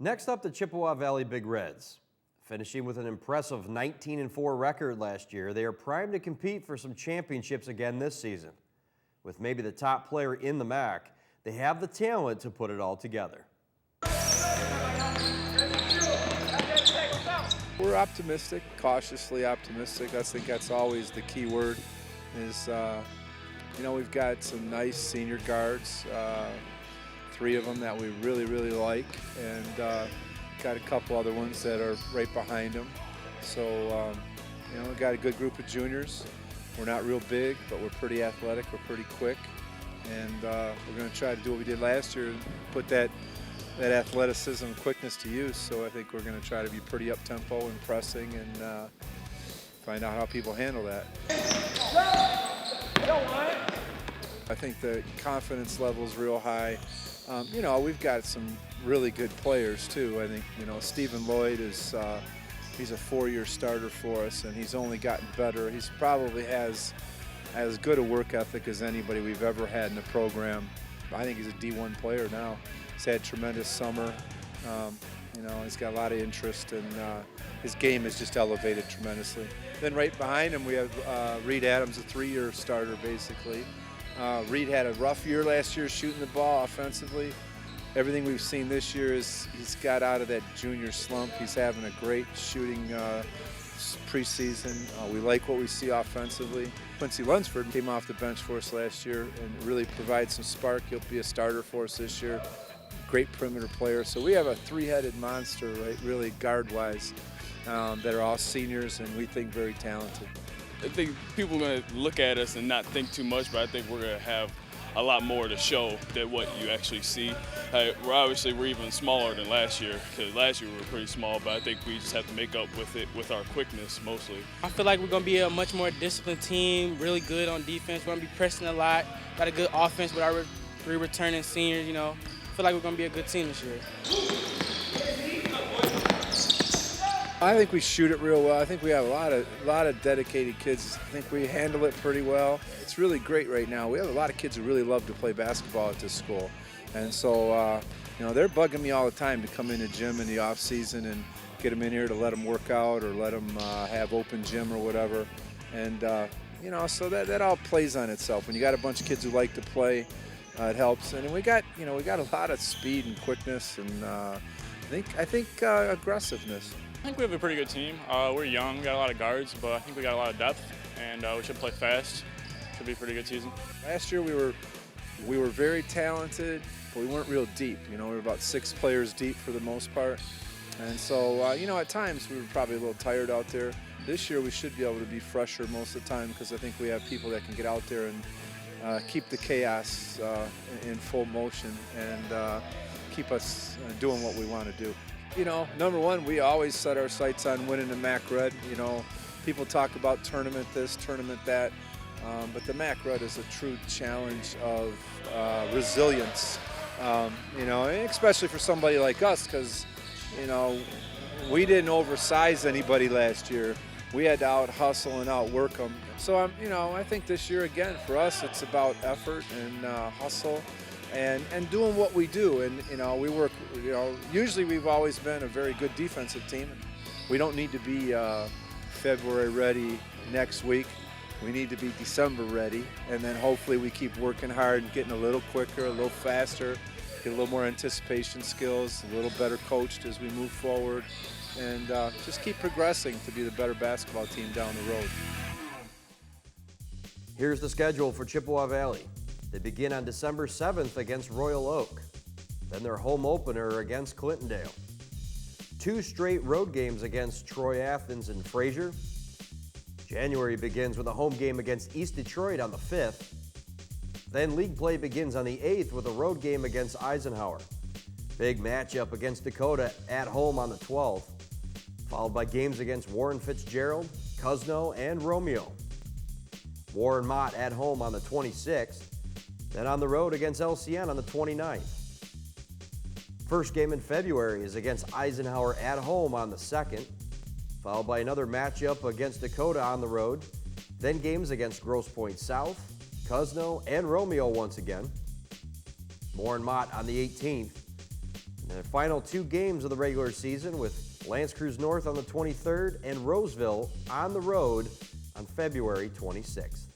Next up, the Chippewa Valley Big Reds. Finishing with an impressive 19-4 record last year, they are primed to compete for some championships again this season. With maybe the top player in the MAC, they have the talent to put it all together. We're optimistic, cautiously optimistic. I think that's always the key word is, we've got some nice senior guards, 3 of them that we really like, and got a couple other ones that are right behind them. So, we've got a good group of juniors. We're not real big, but we're pretty athletic, we're pretty quick, and we're going to try to do what we did last year and put that athleticism and quickness to use. So I think we're going to try to be pretty up-tempo and pressing and find out how people handle that. I think the confidence level is real high. We've got some really good players too. I think, Stephen Lloyd is he's a 4-year starter for us, and he's only gotten better. He's probably has as good a work ethic as anybody we've ever had in the program. I think he's a D1 player now. He's had a tremendous summer. He's got a lot of interest, and his game is just elevated tremendously. Then right behind him we have Reed Adams, a 3-year starter basically. Reed had a rough year last year shooting the ball offensively. Everything we've seen this year is he's got out of that junior slump. He's having a great shooting preseason. We like what we see offensively. Quincy Lunsford came off the bench for us last year and really provides some spark. He'll be a starter for us this year. Great perimeter player. So we have a 3-headed monster, right, really guard-wise, that are all seniors and we think very talented. I think people are going to look at us and not think too much, but I think we're going to have a lot more to show than what you actually see. We're even smaller than last year, because last year we were pretty small, but I think we just have to make up with it with our quickness mostly. I feel like we're going to be a much more disciplined team, really good on defense. We're going to be pressing a lot, got a good offense with our 3 returning seniors, I feel like we're going to be a good team this year. I think we shoot it real well. I think we have a lot of dedicated kids. I think we handle it pretty well. It's really great right now. We have a lot of kids who really love to play basketball at this school. And so, they're bugging me all the time to come in the gym in the off season and get them in here to let them work out or let them have open gym or whatever. And, so that all plays on itself. When you got a bunch of kids who like to play, it helps. And we got a lot of speed and quickness and I think aggressiveness. I think we have a pretty good team. We're young, we got a lot of guards, but I think we got a lot of depth, and we should play fast. Should be a pretty good season. Last year we were very talented, but we weren't real deep. We were about 6 players deep for the most part. And so, at times we were probably a little tired out there. This year we should be able to be fresher most of the time because I think we have people that can get out there and keep the chaos in full motion and keep us doing what we want to do. Number one, we always set our sights on winning the MAC Red. People talk about tournament this, tournament that, but the MAC Red is a true challenge of resilience, especially for somebody like us because, we didn't oversize anybody last year. We had to out-hustle and outwork them. So, I think this year, again, for us, it's about effort and hustle. And doing what we do, and we work. Usually we've always been a very good defensive team. We don't need to be February ready next week. We need to be December ready, and then hopefully we keep working hard and getting a little quicker, a little faster, get a little more anticipation skills, a little better coached as we move forward, and just keep progressing to be the better basketball team down the road. Here's the schedule for Chippewa Valley. They begin on December 7th against Royal Oak. Then their home opener against Clintondale. 2 straight road games against Troy Athens and Fraser. January begins with a home game against East Detroit on the 5th. Then league play begins on the 8th with a road game against Eisenhower. Big matchup against Dakota at home on the 12th, followed by games against Warren Fitzgerald, Cuzno, and Romeo. Warren Mott at home on the 26th. Then on the road against LCN on the 29th. First game in February is against Eisenhower at home on the 2nd, followed by another matchup against Dakota on the road, then games against Grosse Pointe South, Cuzno, and Romeo once again. Warren Mott on the 18th, And the final 2 games of the regular season with L'Anse Creuse North on the 23rd and Roseville on the road on February 26th.